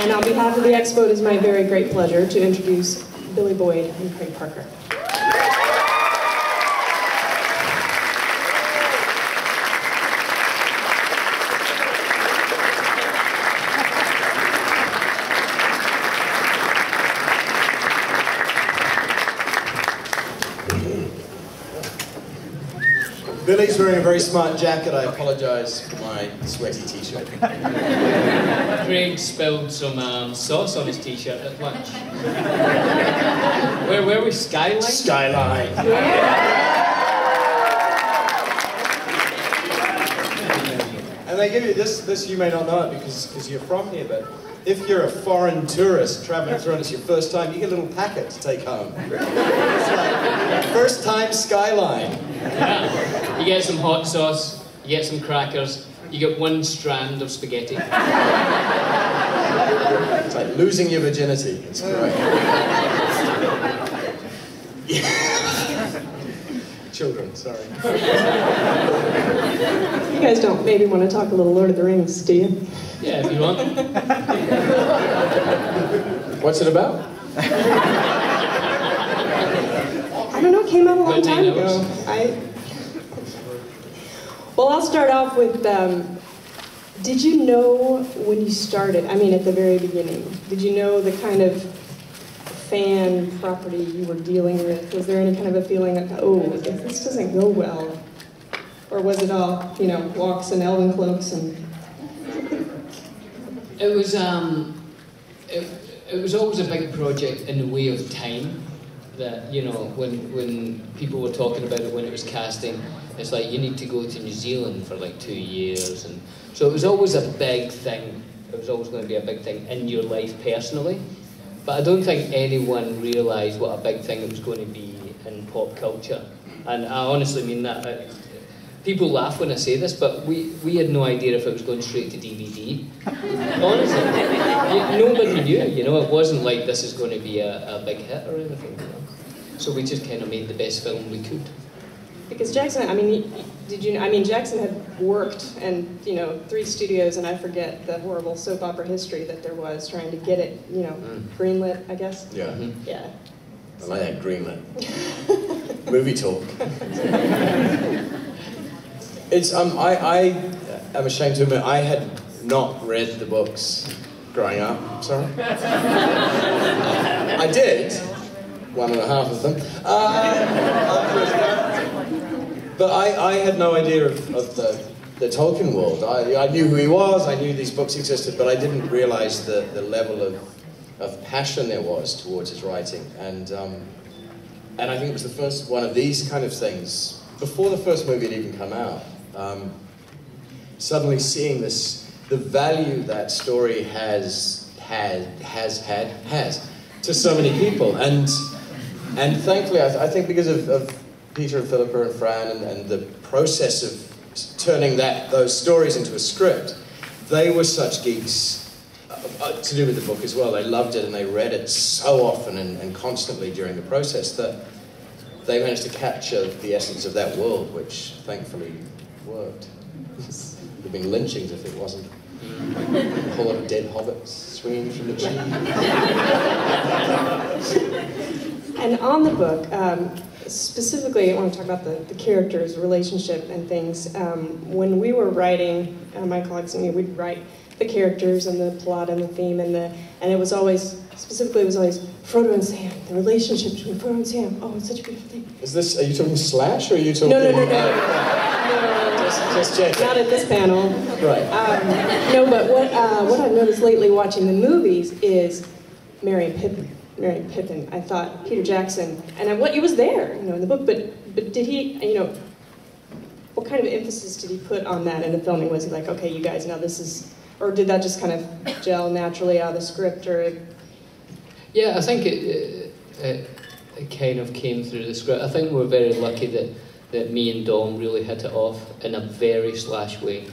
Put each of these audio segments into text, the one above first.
And on behalf of the Expo, it is my very great pleasure to introduce BillyBoyd and Craig Parker. Billy's wearing a very smart jacket. I apologize for my sweaty t-shirt. Craig spilled some sauce on his t-shirt at lunch. Where were we? Skyline? Skyline. And they give you this you may not know it because you're from here, but if you're a foreign tourist traveling through and it's your first time, you get a little packet to take home. It's like, first time Skyline. Yeah. You get some hot sauce, you get some crackers, you get one strand of spaghetti. It's like losing your virginity. It's great. Children, sorry. You guys don't maybe want to talk a little Lord of the Rings, do you? Yeah, if you want. What's it about? I don't know, it came out a long time ago. Well, I'll start off with, did you know when you started, I mean at the very beginning, did you know the kind of fan property you were dealing with? Was there any kind of a feeling like, oh, if this doesn't go well? Or was it all, you know, walks and elven cloaks and... It was always a big project in the way of time. That, you know, when people were talking about it when it was casting, it's like you need to go to New Zealand for like 2 years, and so it was always a big thing. It was always going to be a big thing in your life personally, but I don't think anyone realised what a big thing it was going to be in pop culture. And I honestly mean that. People laugh when I say this, but we had no idea if it was going straight to DVD. Honestly, nobody knew. You know, it wasn't like this is going to be a big hit or anything. You know? So we just kind of made the best film we could. Because Jackson, I mean, Jackson had worked in, you know, 3 studios, and I forget the horrible soap opera history that there was trying to get it, you know, greenlit, I guess. Yeah. Mm-hmm. Yeah. I like that greenlit. Movie talk. It's I am ashamed to admit I had not read the books growing up. Sorry. I did 1.5 of them. But I had no idea of the Tolkien world. I knew who he was. I knew these books existed, but I didn't realize the level of passion there was towards his writing. And I think it was the first one of these kind of things before the first movie had even come out. Suddenly seeing the value that story has to so many people, and thankfully I think because of Peter and Philippa and Fran and the process of turning those stories into a script, they were such geeks to do with the book as well. They loved it and they read it so often and constantly during the process that they managed to capture the essence of that world, which thankfully worked. There'd been lynchings if it wasn't. A whole lot of dead hobbits swinging from the tree. And on the book, specifically, I want to talk about the characters, relationship, and things. When we were writing, my colleagues and me, we'd write the characters and the plot and the theme, and it was always, specifically, it was always Frodo and Sam, the relationship between Frodo and Sam. Oh, it's such a beautiful thing. Are you talking Slash, or are you talking... No. Just checking. Not at this panel. Right. No, but what I've noticed lately watching the movies is Merry and Pippin. I thought Peter Jackson, and he was there, you know, in the book, but did he, you know, what kind of emphasis did he put on that in the filming? Was he like, okay, you guys know this is, or did that just kind of gel naturally out of the script, or? Yeah, I think it kind of came through the script. I think we're very lucky that me and Dom really hit it off in a very Slash way.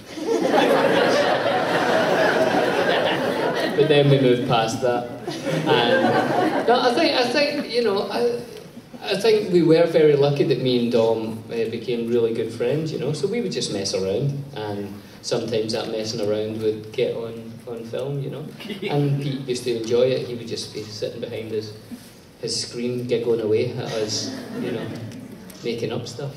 But then we moved past that. And no, I think you know, I think we were very lucky that me and Dom became really good friends, you know, so we would just mess around, and sometimes that messing around would get on film, you know, and Pete used to enjoy it. He would just be sitting behind his screen giggling away at us, you know, making up stuff.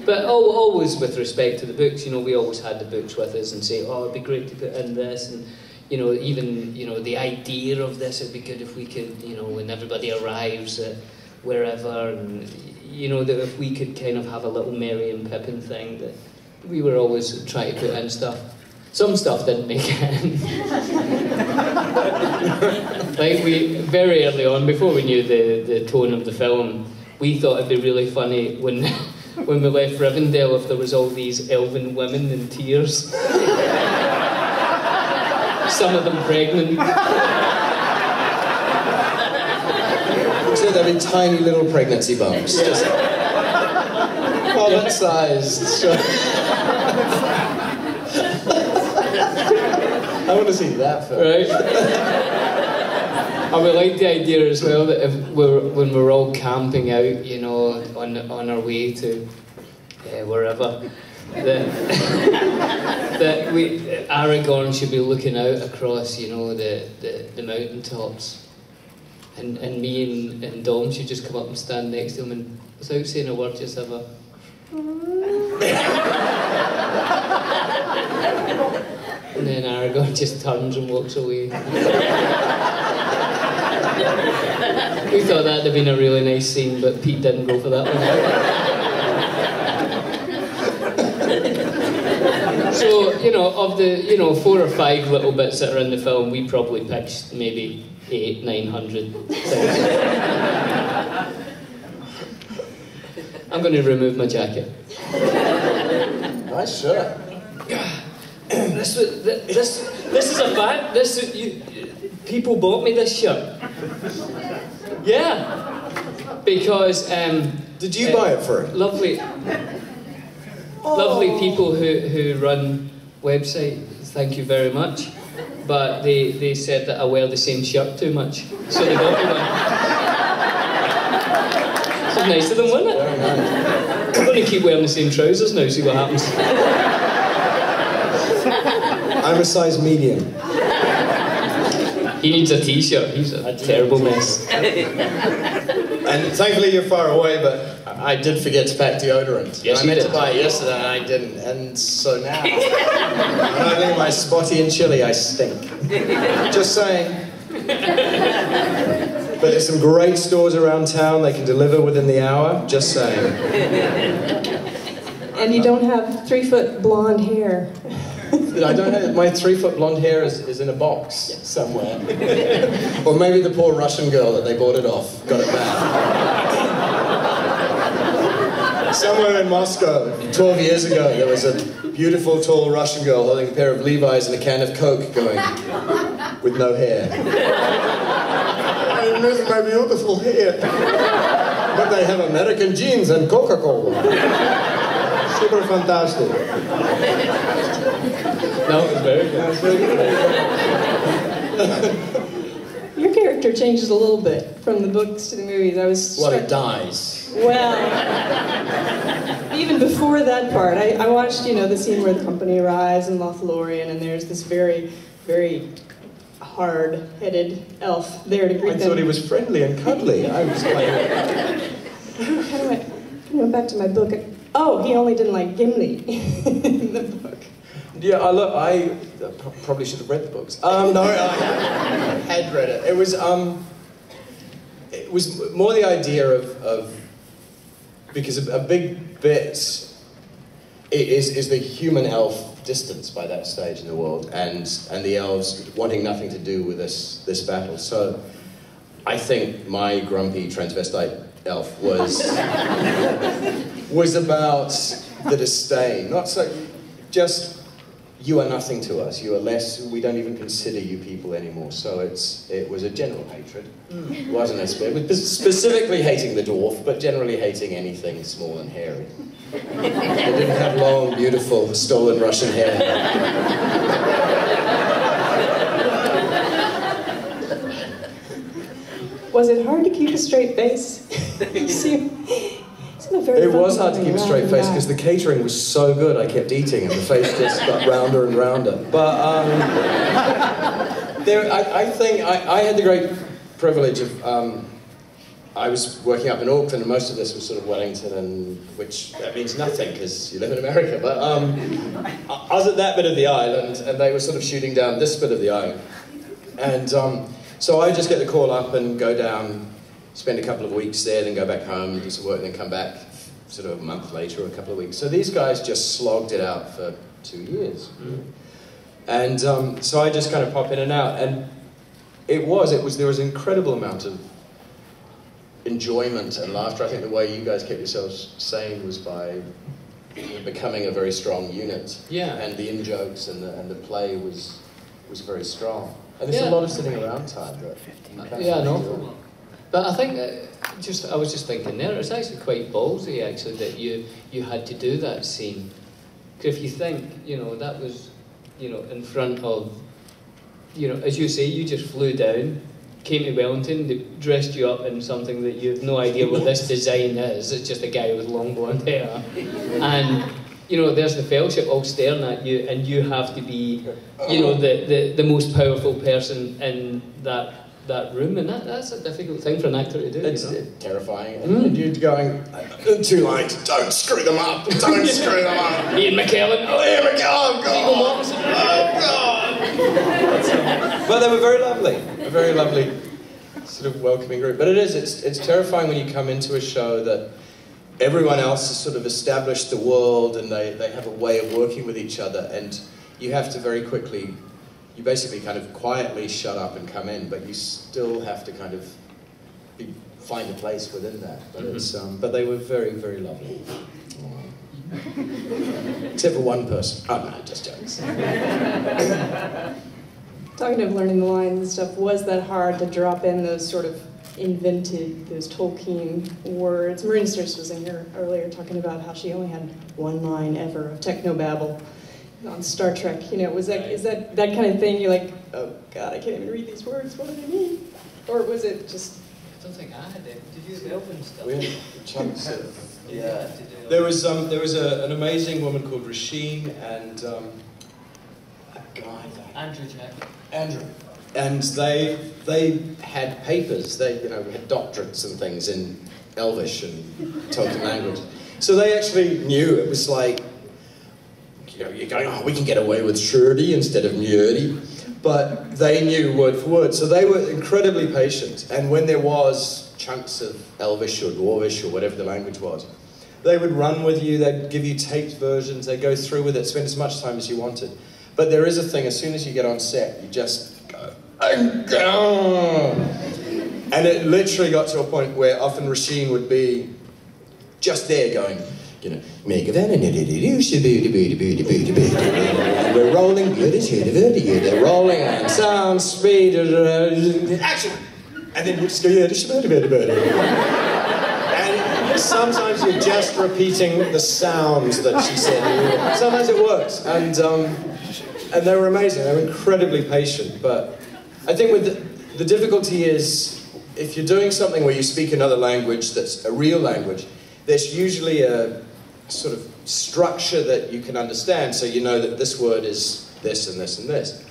But always with respect to the books, you know, we always had the books with us and say, oh, it'd be great to put in this, and you know, even, you know, the idea of this, it'd be good if we could, you know, when everybody arrives at wherever, and, you know, that if we could kind of have a little Merry and Pippin thing, that we were always trying to put in stuff. Some stuff didn't make it in. Like, we, very early on, before we knew the tone of the film, we thought it'd be really funny when we left Rivendell if there was all these elven women in tears. Some of them pregnant. So there'd be tiny little pregnancy bumps. Just wallet-sized. I want to see that film. Right? I would like the idea as well that if when we're all camping out, you know, on our way to wherever, that Aragorn should be looking out across, you know, the mountaintops, and me and Dom should just come up and stand next to him and, without saying a word, just have a... And then Aragorn just turns and walks away. We thought that'd have been a really nice scene, but Pete didn't go for that one. So, you know, of the, you know, 4 or 5 little bits that are in the film, we probably pitched maybe 800-900 things. I'm going to remove my jacket. Nice shirt. This is a fact. People bought me this shirt. Yeah, because did you buy it for it? Lovely people who run websites. Thank you very much. But they said that I wear the same shirt too much, so they bought me one. It's nice of them, wasn't it? Very nice. I'm going to keep wearing the same trousers now. See what happens. I'm a size medium. He needs a t-shirt. He's a terrible mess. And thankfully you're far away, but I did forget to pack deodorant. Yes, I meant to buy it yesterday and I didn't. And so now, when I leave my spotty and chilly, I stink. Just saying. But there's some great stores around town. They can deliver within the hour. Just saying. And you don't have 3-foot blonde hair. I don't have, my 3-foot blonde hair is in a box somewhere. Or maybe the poor Russian girl that they bought it off got it back. Somewhere in Moscow, 12 years ago, there was a beautiful, tall Russian girl holding a pair of Levi's and a can of Coke going, with no hair. I miss my beautiful hair. But they have American jeans and Coca-Cola. Super fantastic. No, it was very good. Your character changes a little bit from the books to the movies. I was Well, struck. it dies. Well, even before that part, I watched, you know, the scene where the company arrives in Lothlorien, and there's this very, very hard-headed elf there to greet them. I thought he was friendly and cuddly. I was like... How do I went back to my book. Oh, he only didn't like Gimli in the book. Yeah, I probably should have read the books. No, I had read it. It was more the idea of because a big bit is the human elf distance by that stage in the world, and the elves wanting nothing to do with this battle. So I think my grumpy transvestite elf was about the disdain, not so just you are nothing to us, you are less, we don't even consider you people anymore. So it was a general hatred. It wasn't a specifically hating the dwarf, but generally hating anything small and hairy. They didn't have long, beautiful, stolen Russian hair. Was it hard to keep a straight face? It was hard to keep a straight face because the catering was so good. I kept eating, and the face just got rounder and rounder. But I think I had the great privilege of. I was working up in Auckland, and most of this was sort of Wellington, and which that means nothing because you live in America. But I was at that bit of the island, and they were sort of shooting down this bit of the island, and so I just get the call up and go down, spend a couple of weeks there, then go back home, do some work, and then come back sort of a month later or a couple of weeks. So these guys just slogged it out for 2 years, and so I just kind of pop in and out, and there was an incredible amount of enjoyment and laughter. I think the way you guys kept yourselves sane was by becoming a very strong unit. Yeah. And the in-jokes and the play was very strong. And there's a lot of sitting around time. No. But I think, I was just thinking there, it's actually quite ballsy actually that you had to do that scene. Because if you think, that was, in front of, as you say, you just flew down, came to Wellington, they dressed you up in something that you have no idea what this design is. It's just a guy with long blonde hair. And, there's the fellowship all staring at you, and you have to be, the most powerful person in that room, and that's a difficult thing for an actor to do. It's terrifying. And you're going, 2 lines, don't screw them up, don't screw them up. Ian McKellen. Oh, Ian McKellen, God. Oh, God. But they were very lovely, a very lovely sort of welcoming group. But it's terrifying when you come into a show that everyone else has sort of established the world and they have a way of working with each other, and you have to very quickly, you basically kind of quietly shut up and come in, but you still have to kind of find a place within that. But but they were very, very lovely. Except for one person. Oh no, just jokes. Talking of learning the lines and stuff, was that hard to drop in those sort of invented, those Tolkien words? Marina Sturz was in here earlier talking about how she only had 1 line ever of technobabble on Star Trek. Is that kind of thing? You're like, oh God, I can't even read these words. What do they mean? Or was it just? I don't think I had it. Did you have Elven stuff? We had chunks of. Yeah. There was an amazing woman called Rasheen and a guy. Andrew. And they had papers. They had doctorates and things in Elvish and Tolkien language. So they actually knew. It was like, you're going, oh, we can get away with shurdy instead of murdy. But they knew word for word. So they were incredibly patient. And when there was chunks of Elvish or Dwarvish or whatever the language was, they would run with you, they'd give you taped versions, they'd go through with it, spend as much time as you wanted. But there is a thing, as soon as you get on set, you just go, and it literally got to a point where often Rasheen would be just there going, make of and we're rolling, they're rolling, and sound, speed, action! And then we'll just go, and sometimes you're just repeating the sounds that she said. Sometimes it works, and they were amazing. They were incredibly patient. But I think with the difficulty is if you're doing something where you speak another language that's a real language, there's usually a sort of structure that you can understand, so you know that this word is this and this and this.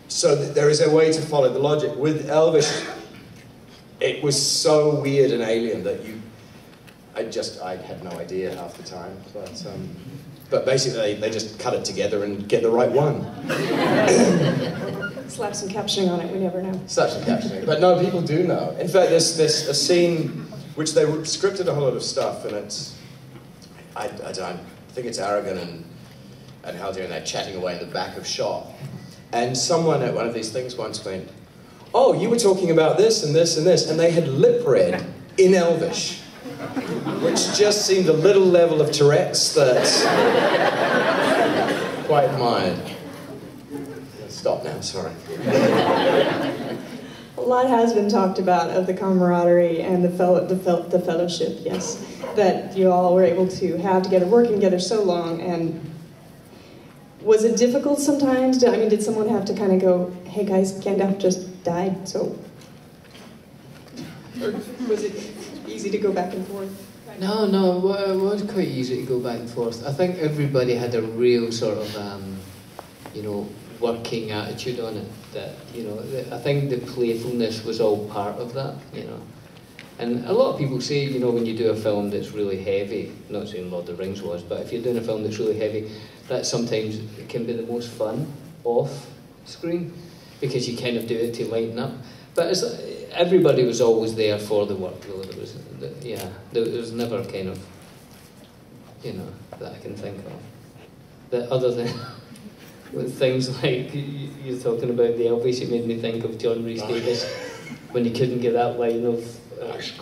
So there is a way to follow the logic. With Elvish, it was so weird and alien that I had no idea half the time. But basically, they just cut it together and get the right one. Slap some captioning on it, we never know. Slap some captioning. But no, people do know. In fact, there's a scene which they scripted a whole lot of stuff, and it's, I think it's Aragorn and Haldir, and they're chatting away in the back of shot. And someone at one of these things once went, oh, you were talking about this and this and this, and they had lip read in Elvish, which just seemed a little level of Tourette's that's quite mine. Stop now, sorry. A lot has been talked about of the camaraderie and the fellowship, yes, that you all were able to have together, working together so long. And was it difficult sometimes? Did someone have to kind of go, hey guys, Gandalf just died, so... Or was it easy to go back and forth? No, it was quite easy to go back and forth. I think everybody had a real sort of, you know, working attitude on it. That, you know, I think the playfulness was all part of that, you know. And a lot of people say, you know, when you do a film that's really heavy, not saying Lord of the Rings was, but if you're doing a film that's really heavy, that sometimes can be the most fun off screen, because you kind of do it to lighten up. But everybody was always there for the work, though. There was never kind of, you know, that I can think of. That other than with things like, you're talking about the Elvis, it made me think of John Rhys Davies, when he couldn't get that line of... Is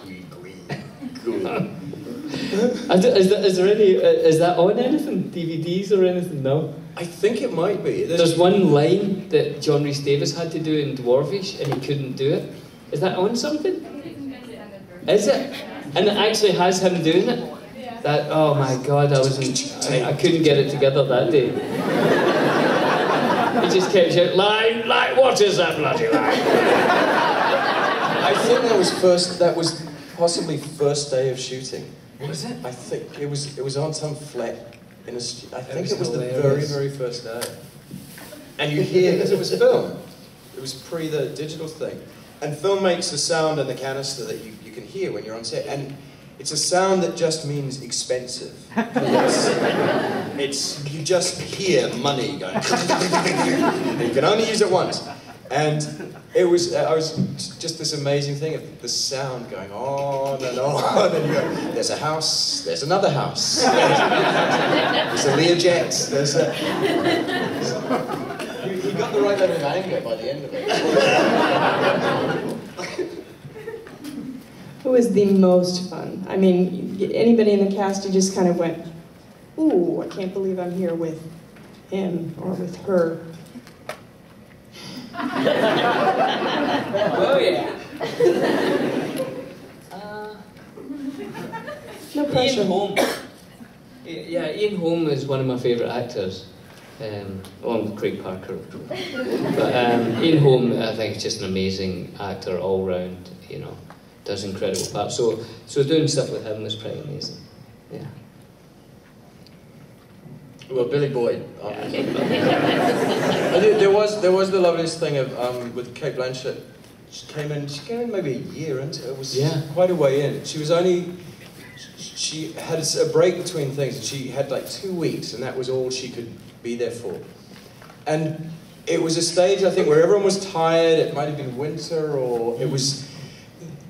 that on anything? DVDs or anything? No? I think it might be. There's one line that John Rhys Davies had to do in Dwarvish and he couldn't do it. Is that on something? Is it? And it actually has him doing it? That, oh my God, I couldn't get it together that day. He just kept shouting, line, what is that bloody line? I think that was possibly first day of shooting. Was it? I think it was on some flat in a. I think it was hilarious. the very first day. And you hear, because it was film, it was pre the digital thing, and film makes the sound in the canister that you can hear when you're on set, and it's a sound that just means expensive. You just hear money going. And you can only use it once, and I was just this amazing thing of the sound going on, and you go, there's a house, there's another house, there's a Learjet, he got the right level of anger by the end of it. Who was the most fun? I mean, anybody in the cast, you just kind of went, ooh, I can't believe I'm here with him or with her. Oh yeah. No pressure. Ian Holm. Yeah, Ian Holm is one of my favourite actors. Along with Craig Parker, of course. But Ian Holm, I think, is just an amazing actor all round. You know, does incredible parts. So doing stuff with him was pretty amazing. Yeah. Well, BillyBoyd. There was the loveliest thing of with Kate Blanchett. She came in maybe a year into it. It was quite a way in. She had a break between things, and she had like 2 weeks, and that was all she could be there for. And it was a stage, I think, where everyone was tired. It might have been winter, or it was...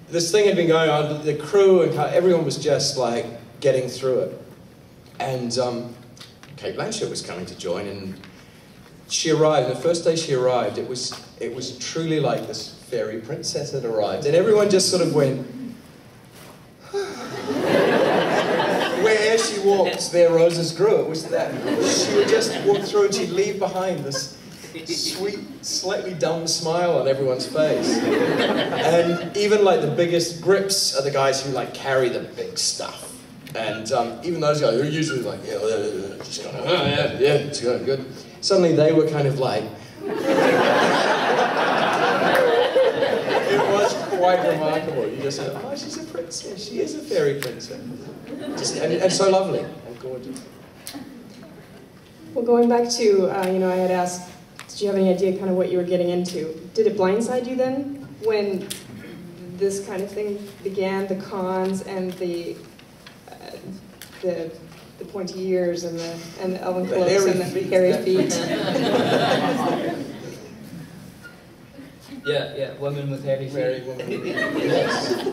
This thing had been going on, the crew and everyone was just like getting through it. And Kate Blanchett was coming to join, and she arrived. The first day she arrived, it was truly like this fairy princess had arrived, and everyone just sort of went. Wherever she walked, there roses grew. It was that she would just walk through, and she'd leave behind this sweet, slightly dumb smile on everyone's face. And even like the biggest grips are the guys who like carry the big stuff. And even those guys who are usually like, just going, oh yeah, it's going good. Suddenly they were kind of like... It was quite remarkable. You just said, oh, she's a princess. She is a fairy princess. And so lovely and gorgeous. Well, going back to, you know, I had asked, did you have any idea kind of what you were getting into? Did it blindside you then when this kind of thing began, the cons and the pointy ears and the elven cloaks and the hairy feet? Yeah, women with hairy feet.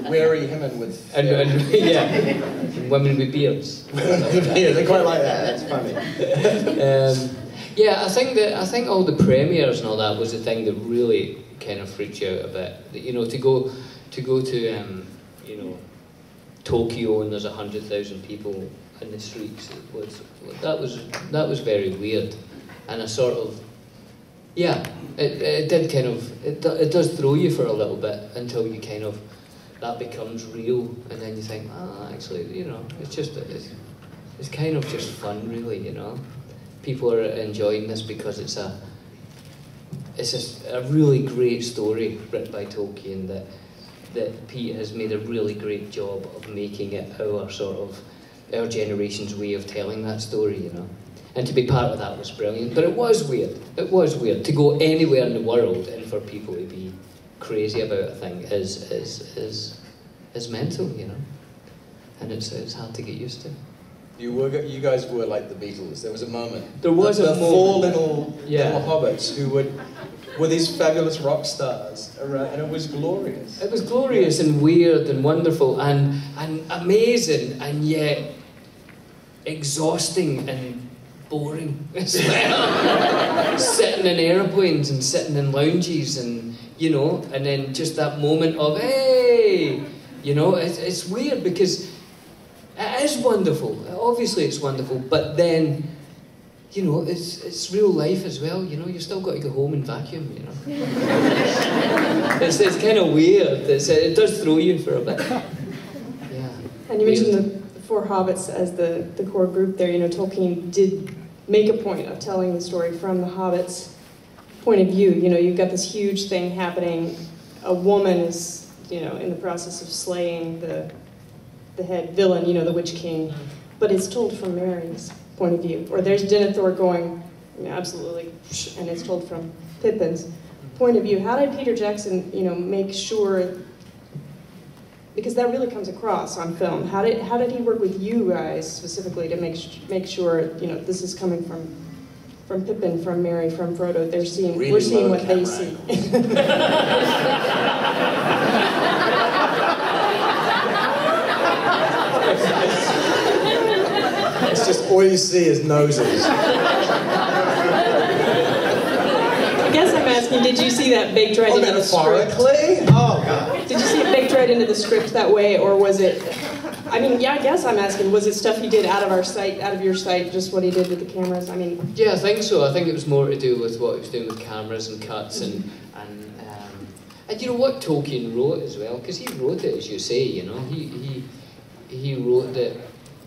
Weary women with... women with beards. They quite like that, that's funny. Yeah, I think all the premieres and all that was the thing that really kind of freaked you out a bit. You know, to go to you know, Tokyo and there's 100,000 people in the streets. That was very weird, and a sort of it did kind of it does throw you for a little bit until you kind of that becomes real, and then you think, actually, you know, it's kind of just fun, really, you know. People are enjoying this because it's just a really great story written by Tolkien that that Pete has made a really great job of making it our generation's way of telling that story, you know. And to be part of that was brilliant. But it was weird. It was weird to go anywhere in the world and for people to be crazy about a thing is mental, you know. And it's hard to get used to. You guys were like the Beatles. There was a moment. There was a moment. The four little hobbits who were these fabulous rock stars, and it was glorious. It was glorious and weird and wonderful and amazing and yet exhausting and boring as well. Sitting in airplanes and sitting in lounges and, you know, and then just that moment of, hey, you know, it's weird because it is wonderful. Obviously it's wonderful, but then, you know, it's real life as well, you know, you've still got to go home and vacuum, you know. it's kind of weird. It does throw you for a bit. Yeah. And you mentioned the four hobbits as the core group there. You know, Tolkien did make a point of telling the story from the hobbits' point of view. You know, you've got this huge thing happening. A woman is, you know, in the process of slaying the head villain, you know, the Witch King, but it's told from Merry's point of view. Or there's Denethor going, you know, absolutely, and it's told from Pippin's point of view. How did Peter Jackson, you know, make sure, because that really comes across on film, how did he work with you guys specifically to make sure, you know, this is coming from Pippin, from Merry, from Frodo, we're seeing what they see. It's just all you see is noses. I guess I'm asking, did you see that baked right into the script? Metaphorically? Oh, God. Did you see it baked right into the script that way, or was it, I mean, yeah, I guess I'm asking, was it stuff he did out of our sight, out of your sight, just what he did with the cameras? I mean... Yeah, I think so. I think it was more to do with what he was doing with cameras and cuts and you know what Tolkien wrote as well, because he wrote it, as you say, you know, he wrote that,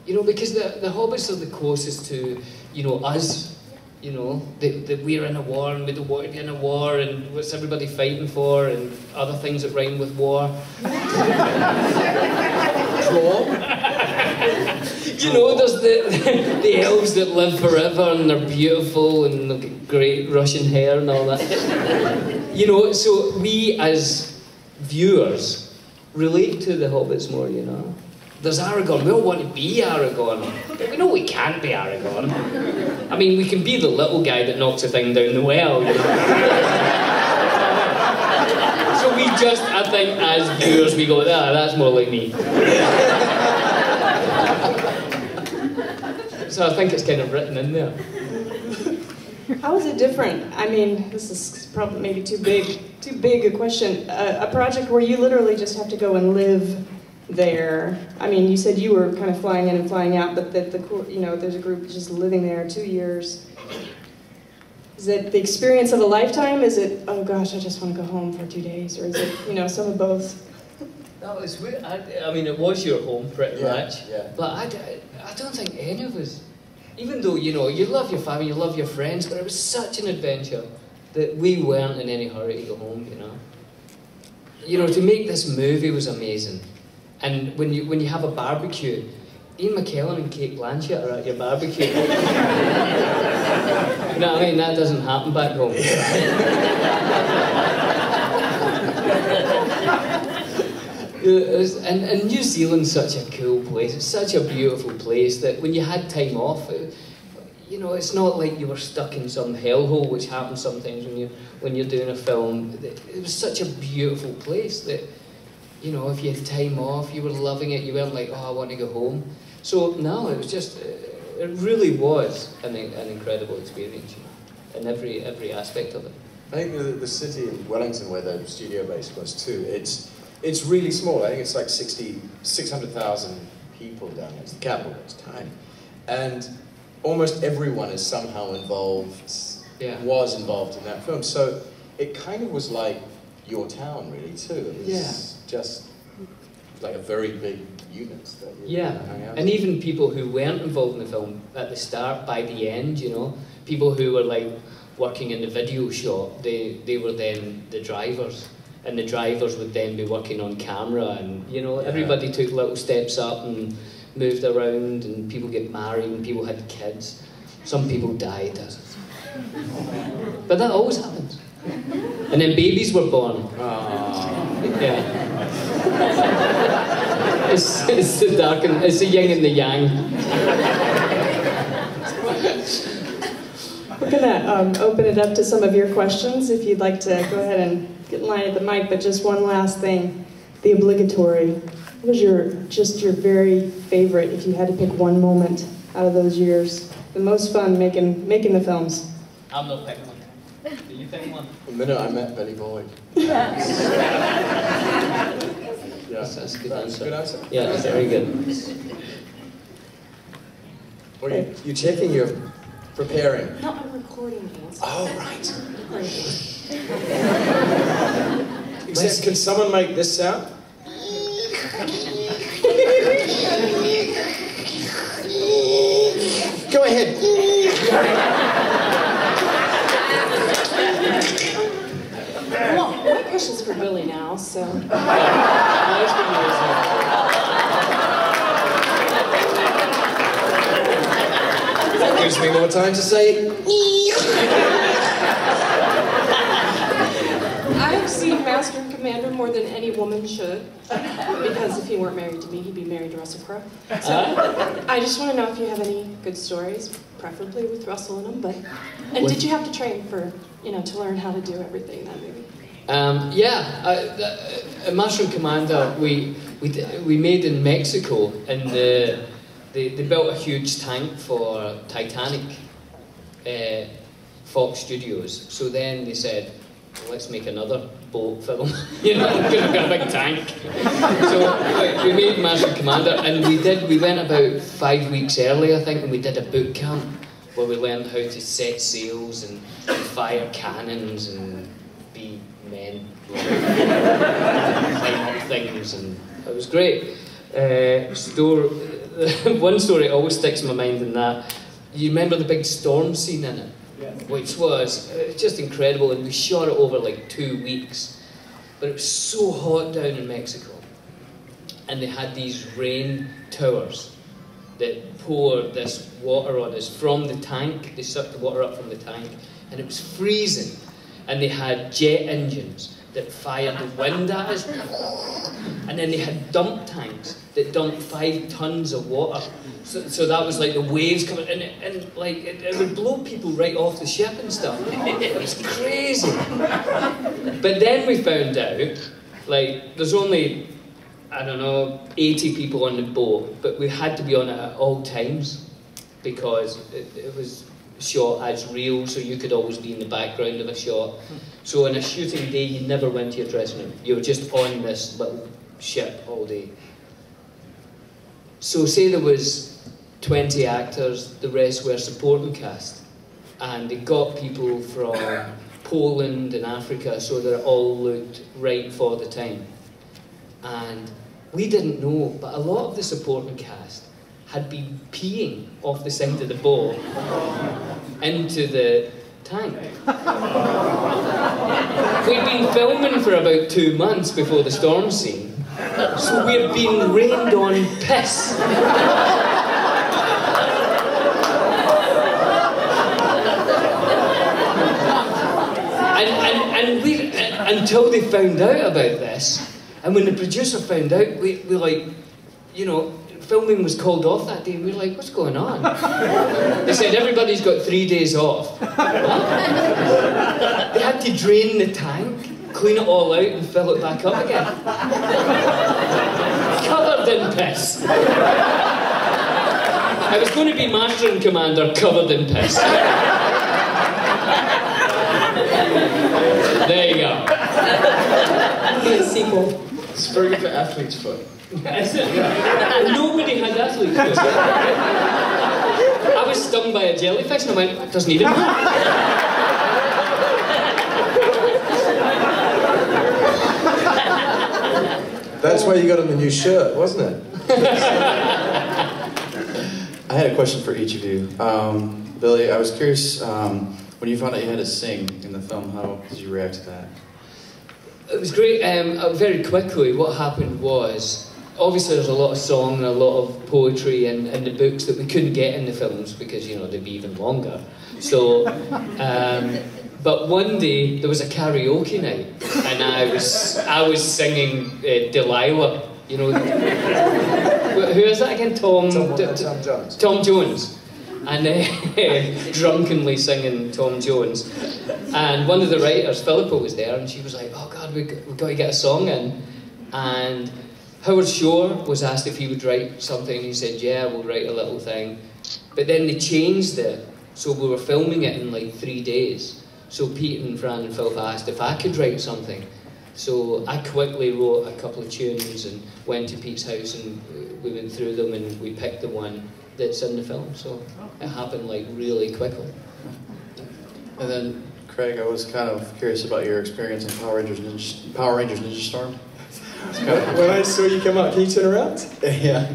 you know, because the hobbits are the closest to, you know, us, you know, that we're in a war and we don't want to be in a war and what's everybody fighting for and other things that rhyme with war. You know, there's the elves that live forever and they're beautiful and they've got great Russian hair and all that. You know, so we as viewers relate to the hobbits more, you know. There's Aragorn, we all want to be Aragorn, but we know we can't be Aragorn. I mean, we can be the little guy that knocks a thing down the well, you know. So we just, I think, as viewers, we go, that's more like me. So I think it's kind of written in there. How is it different? I mean, this is probably maybe too big a question. A project where you literally just have to go and live there. I mean, you said you were kind of flying in and flying out, but you know, there's a group just living there 2 years. Is it the experience of a lifetime? Is it, oh gosh, I just want to go home for 2 days? Or is it, you know, some of both? No, it's weird. I mean, it was your home pretty much. Yeah. But I don't think any of us, even though, you know, you love your family, you love your friends, but it was such an adventure that we weren't in any hurry to go home, you know. You know, to make this movie was amazing. And when you have a barbecue, Ian McKellen and Kate Blanchett are at your barbecue. You know what I mean? That doesn't happen back home. And New Zealand's such a cool place. It's such a beautiful place that when you had time off, you know, it's not like you were stuck in some hellhole, which happens sometimes when you're doing a film. It was such a beautiful place that, you know, if you had time off, you were loving it. You weren't like, oh, I want to go home. So no, it was just, it really was an incredible experience, you know, in every aspect of it. I think the city in Wellington, where the studio base was too, it's really small. I think it's like 600,000 people down there. It's the capital, it's tiny. And almost everyone is somehow involved, was involved in that film. So it kind of was like your town, really, too. It was just like a very big unit that you hang out and even people who weren't involved in the film at the start, by the end, you know, people who were like working in the video shop, they were then the drivers. and the drivers would then be working on camera, and you know, everybody took little steps up and moved around, and people get married, and people had kids. Some people died, but that always happens. And then babies were born. Yeah. It's the dark and it's the yin and the yang. We're gonna open it up to some of your questions if you'd like to go ahead and get in line at the mic. But just one last thing, the obligatory. What was your very favorite, if you had to pick one moment out of those years, the most fun making the films? I'm not picking one. Do you pick one? The minute I met BillyBoyd. That's a good answer. Good answer. Yeah, that's very good. Well, you checking? You're preparing. No, I'm recording things. Oh, right. Except, can someone make this sound? Go ahead. Well, my question's for Billy now, so. That gives me more time to say. I've seen Master and Commander more than any woman should, because if he weren't married to me, he'd be married to Russell Crowe. So I just want to know if you have any good stories, preferably with Russell in them. And did you have to train for, to learn how to do everything in that movie? Master and Commander we made in Mexico, and they built a huge tank for Titanic, Fox Studios. So then they said, well, let's make another boat film, because we've got a big tank. So we made Master and Commander, and we went about 5 weeks early, I think, and we did a boot camp where we learned how to set sails and fire cannons and be men, climb up things, and it was great. One story always sticks in my mind in that. You remember the big storm scene in it? Yeah. Which was just incredible, and we shot it over like 2 weeks. But it was so hot down in Mexico, and they had these rain towers that poured this water on us from the tank. They sucked the water up from the tank, and it was freezing. And they had jet engines that fired the wind at us. And then they had dump tanks that dumped 5 tons of water. So that was like the waves coming, and like it would blow people right off the ship and stuff. It was crazy. But then we found out, like, there's only, 80 people on the boat, but we had to be on it at all times because it was shot as real, so you could always be in the background of a shot. So on a shooting day, you never went to your dressing room. You were just on this little ship all day. So say there was 20 actors, the rest were supporting cast. And they got people from Poland and Africa, so that it all looked right for the time. And we didn't know, but a lot of the supporting cast had been peeing off the side of the boat into the tank. We'd been filming for about 2 months before the storm scene, so we'd been rained on piss. And we, until they found out about this, and when the producer found out, we like, filming was called off that day, and we were like, what's going on? They said, everybody's got 3 days off. What? They had to drain the tank, clean it all out, and fill it back up again. Covered in piss. I was going to be Master and Commander covered in piss. There you go. Be a sequel. It's very good for athlete's foot. Nobody had athlete's foot. I was stung by a jellyfish and I went, it doesn't need it. That's why you got him the new shirt, wasn't it? I had a question for each of you. Billy, I was curious, when you found out you had to sing in the film, how did you react to that? It was great. Very quickly, what happened was, obviously there's a lot of song and a lot of poetry in the books that we couldn't get in the films because, you know, they'd be even longer. So, but one day there was a karaoke night and I was singing Delilah, you know. Who is that again? Tom Jones. Tom Jones. And drunkenly singing Tom Jones. And one of the writers, Philippa, was there, and she was like, "Oh God, we've got to get a song in." And Howard Shore was asked if he would write something. He said, "Yeah, we'll write a little thing." But then they changed it, so we were filming it in like 3 days. So Pete and Fran and Philippa asked if I could write something. So I quickly wrote a couple of tunes and went to Pete's house and we went through them and we picked the one that's in the film. So it happened like really quickly. And then, Craig, I was kind of curious about your experience in Power Rangers Ninja Storm. When I saw you come up, can you turn around? Yeah.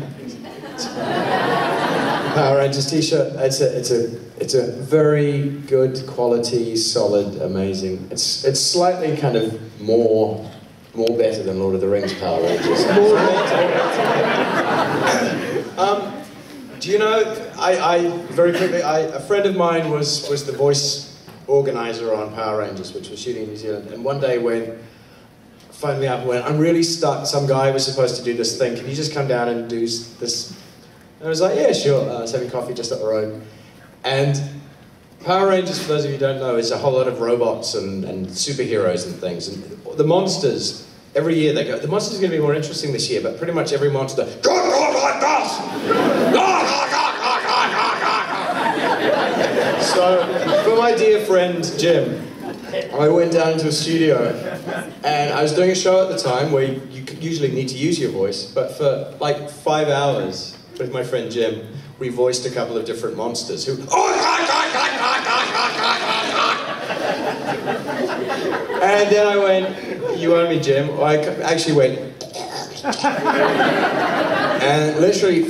Power Rangers t-shirt. It's a very good quality, solid, amazing. It's slightly kind of more better than Lord of the Rings Power Rangers. More better. Do you know? I very quickly. A friend of mine was the voice organizer on Power Rangers, which was shooting in New Zealand. And one day when phoned me up and went, "I'm really stuck. Some guy was supposed to do this thing. Can you just come down and do this?" And I was like, "Yeah, sure." I was having coffee just up the road. And Power Rangers, for those of you who don't know, is a whole lot of robots and superheroes and things. And the monsters, every year they go, the monsters are going to be more interesting this year, but pretty much every monster, go like this! So, for my dear friend Jim, I went down into a studio and I was doing a show at the time where you usually need to use your voice, but for like 5 hours with my friend Jim, we voiced a couple of different monsters who... And then I went, "You owe me, Jim." I actually went... And literally...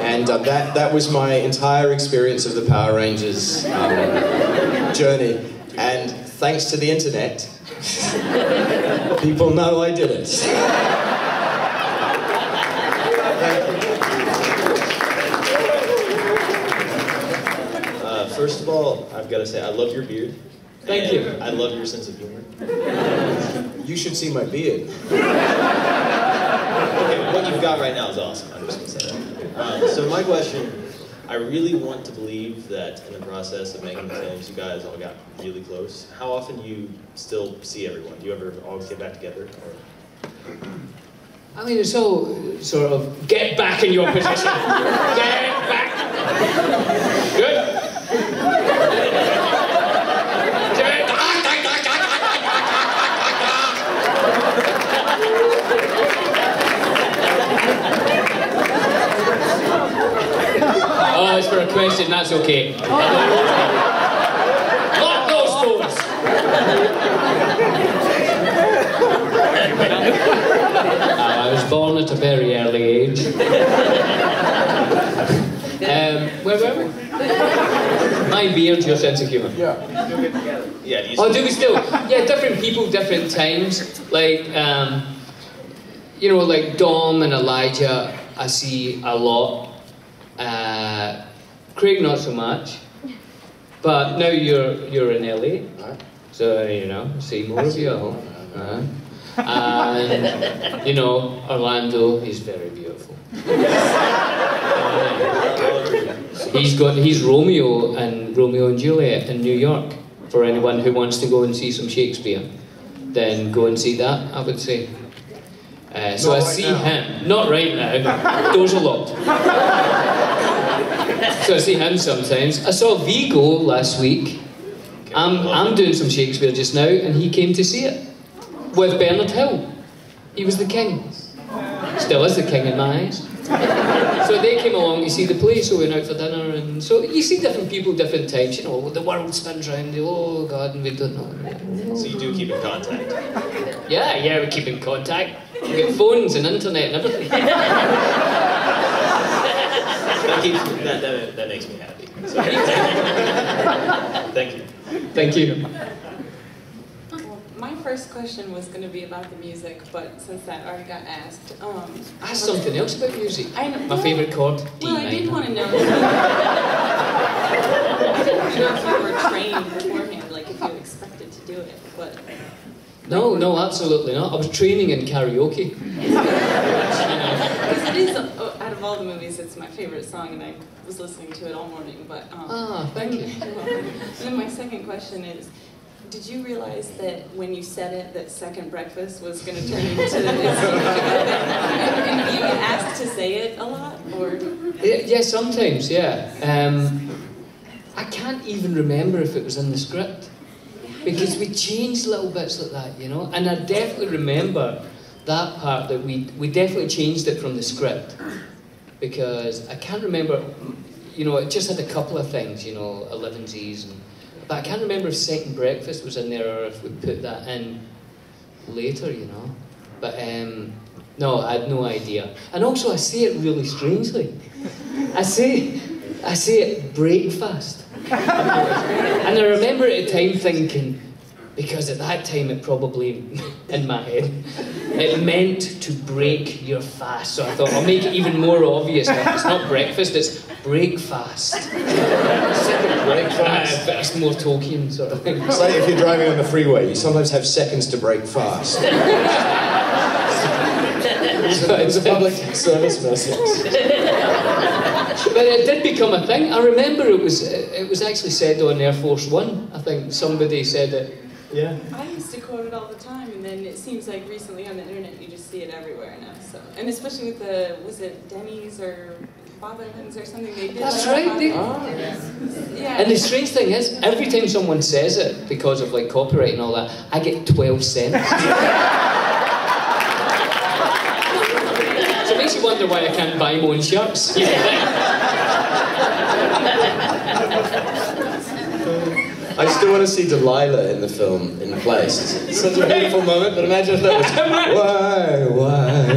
And that was my entire experience of the Power Rangers journey. And thanks to the internet, people know I did it. First of all, I've got to say, I love your beard. Thank you. I love your sense of humor. You should see my beard. Okay, what you've got right now is awesome. I'm just going to say that. So my question, I really want to believe that in the process of making the films, you guys all got really close. How often do you still see everyone? Do you ever all get back together? Or? I mean, it's all sort of, get back in your position. Get back. Good. Oh, it's for a question, that's okay. Lock those doors! I was born at a very early age. Where were we? My beard, your sense of humour. Yeah. Yeah. Oh, do we still? Yeah, different people, different times. Like, you know, like Dom and Elijah, I see a lot. Craig, not so much. But now you're in LA, so you know, see more of you. And you know, Orlando, he's very beautiful. He's Romeo and Juliet in New York. For anyone who wants to go and see some Shakespeare, then go and see that, I would say. So I see him, not right now, doors are locked. So I see him sometimes. I saw Vigo last week. I'm doing some Shakespeare just now, and he came to see it with Bernard Hill. He was the king. Still is the king in my eyes. So they came along to see the play, so we went out for dinner, and so you see different people, different times. You know, the world spins round. Oh God, and we don't know. So you do keep in contact? Yeah, we keep in contact. We get phones and internet and everything. That makes me happy. So, thank you. Thank you. first question was going to be about the music, but since that already got asked, Ask something else about music. I know, My favourite chord, D Well, I did minor. want to know. I didn't know if you were trained beforehand, like if you were expected to do it, but. No, absolutely not. I was training in karaoke. Because it is, out of all the movies, it's my favorite song, and I was listening to it all morning. But Thank you. And then my second question is, did you realize that when you said it, that Second Breakfast was going to turn into this? And you get asked to say it a lot, or? Yeah, sometimes, yeah. I can't even remember if it was in the script. Because we changed little bits like that, you know? And I definitely remember that part, that we definitely changed it from the script. Because I can't remember, you know, it just had a couple of things, you know, 11Z's. But I can't remember if Second Breakfast was in there or if we put that in later, you know? But, no, I had no idea. And also, I say it really strangely. I say it breakfast. And I remember at the time thinking, because at that time it probably, in my head, it meant to break your fast. So I thought, I'll make it even more obvious. It's not breakfast, it's breakfast. Second breakfast. It's more Tolkien sort of thing. It's like if you're driving on the freeway, you sometimes have seconds to break fast. It's a public service message. But it did become a thing. I remember it was actually said on Air Force One. I think somebody said it. Yeah. I used to quote it all the time, and then it seems like recently on the internet you just see it everywhere now. So, and especially with the, was it Denny's or Bob Evans or something? They did. That's right. Yeah. And the strange thing is, every time someone says it, because of like copyright and all that, I get 12 cents. So it makes you wonder why I can't buy my own shirts. I still want to see Delilah in the film, in place. It's such a beautiful moment, but imagine if that was... Why,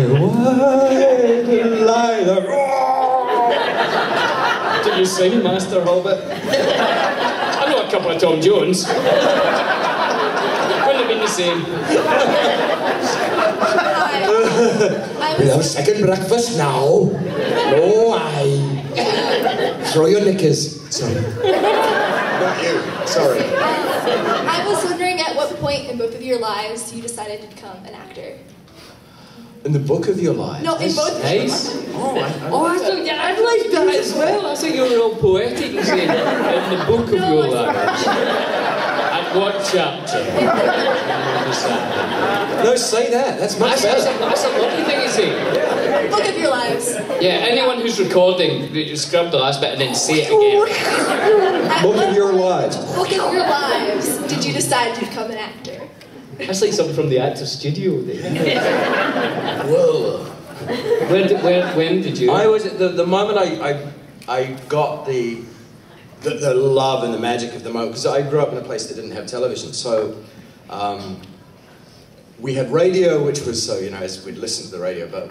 Delilah? Did you sing Master Hobbit? I know a couple of Tom Jones. Wouldn't have been the same. We have second breakfast now. No, throw your knickers. Sorry. Not you. Sorry. I was wondering at what point in both of your lives you decided to become an actor. In the book of your life? No, in both. Nice. Oh, I thought, yeah, I'd like that as well. I think you were all poetic and saying, in the book of your lives. At what chapter? No, say that. That's much better. That's a lovely thing to say. Book of your lives. Yeah, anyone who's recording, you scrub the last bit and then say it again. Book of your lives. Book of your lives. Did you decide to become an actor? That's like something from the actor's studio. Whoa. When did you? I was at the moment I got the love and the magic of the moment, because I grew up in a place that didn't have television, so we had radio, which was, so, you know, as we'd listen to the radio, but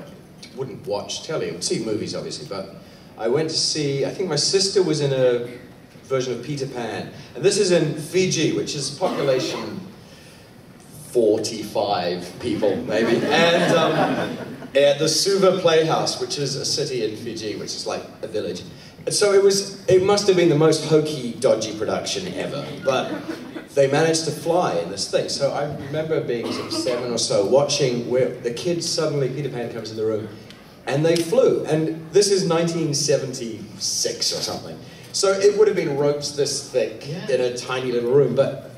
wouldn't watch telly. We'd see movies, obviously, but I went to see, I think my sister was in a version of Peter Pan, and this is in Fiji, which is population 45 people, maybe, and at the Suva Playhouse, which is a city in Fiji, which is like a village. And so it must have been the most hokey, dodgy production ever, but they managed to fly in this thing. So I remember being sort of 7 or so, watching where the kids suddenly, Peter Pan comes in the room, and they flew. And this is 1976 or something. So it would have been ropes this thick in a tiny little room, but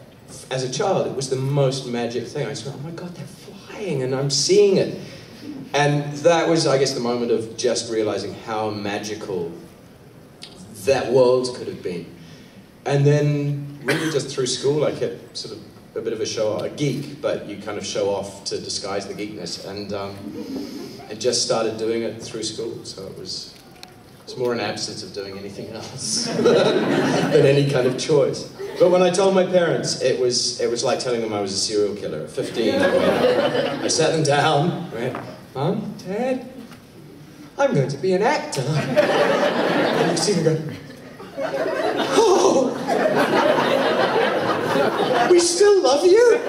as a child, it was the most magic thing. I just went, oh my God, they're flying, and I'm seeing it. And that was, I guess, the moment of just realizing how magical that world could have been. And then, really just through school, I kept sort of a bit of a geek, but you kind of show off to disguise the geekness. And I just started doing it through school, so it's more an absence of doing anything else than any kind of choice. But when I told my parents, it was like telling them I was a serial killer. At 15, I sat them down, went, Mom, Dad, I'm going to be an actor. And you see them go, oh! We still love you.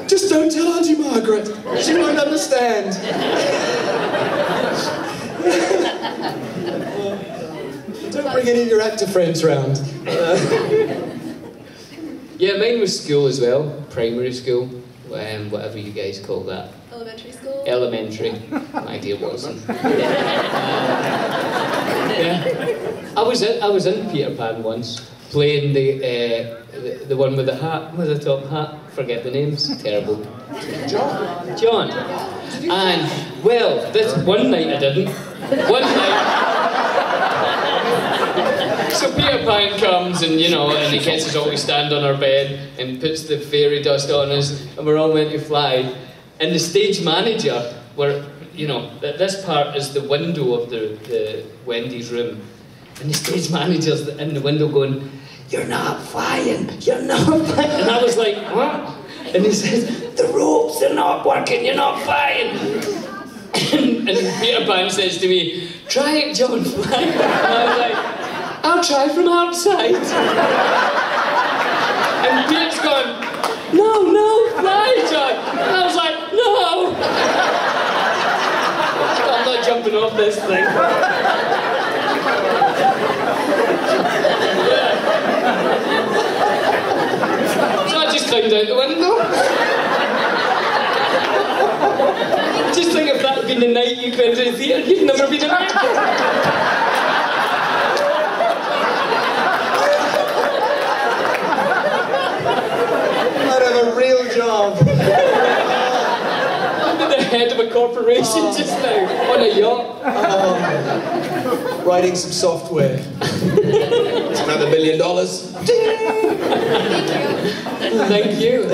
Just don't tell Auntie Margaret. She won't understand. Don't bring any of your actor friends round. Yeah, mine was school as well, primary school, whatever you guys call that. Elementary school? Elementary. My dear Watson. Yeah. I was in Peter Pan once, playing the one with the hat, with the top hat. Forget the names. Terrible. John. And well, this one night I didn't. One night. So Peter Pan comes and, you know, and he gets us all to stand on our bed and puts the fairy dust on us and we're all meant to fly. And the stage manager, where, you know, this part is the window of the Wendy's room. And the stage manager's in the window going, "You're not flying, you're not flying." And I was like, "What?" And he says, "The ropes are not working, you're not flying." And Peter Pan says to me, "Try it, John, fly." And I was like, "I'll try from outside." And Pete's gone, no, fly, John." And I was like, "No. I'm not jumping off this thing." Yeah. So I just climbed out the window. Just think if that had been the night you went to the theatre, you'd never been an actor. I'd have a real job. I'm the head of a corporation just now, on a yacht. Writing some software. It's another $1 million. Thank you.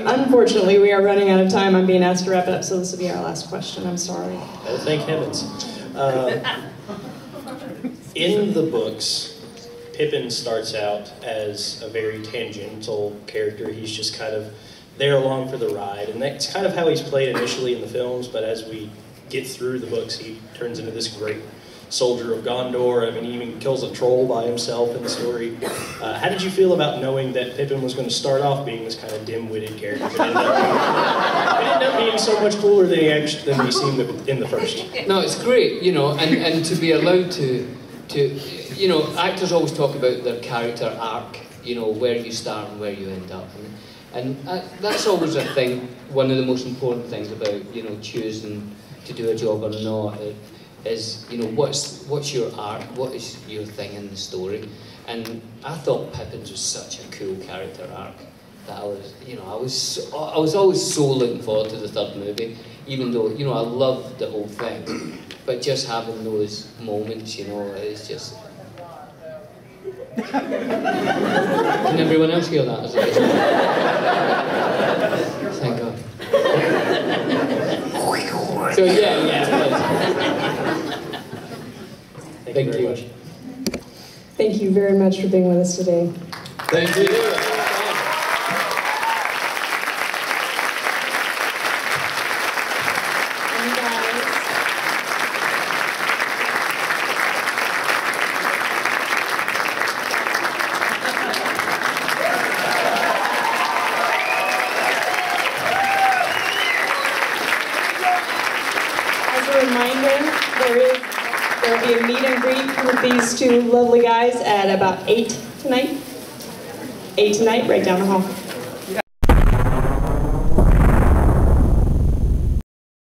Unfortunately, we are running out of time. I'm being asked to wrap it up, so this will be our last question. I'm sorry. Oh, thank heavens. In the books, Pippin starts out as a very tangential character. He's just kind of there along for the ride, and that's kind of how he's played initially in the films, but as we get through the books, he turns into this great soldier of Gondor. I mean, he even kills a troll by himself in the story. How did you feel about knowing that Pippin was going to start off being this kind of dim-witted character, but ended up being so much cooler than he seemed in the first? No, it's great, you know, and to be allowed to, you know, actors always talk about their character arc, you know, where you start and where you end up. And that's always, I think, one of the most important things about, you know, choosing to do a job or not, is, you know, what's your arc, what is your thing in the story. And I thought Pippin's was such a cool character arc that I was, you know, I was always so looking forward to the third movie, even though, you know, I loved the whole thing. But just having those moments, you know, it's just... Can everyone else hear that? Thank God. So yeah. Thank you very much. Thank you very much for being with us today. Thank you. These two lovely guys at about 8 tonight. 8 tonight, right down the hall.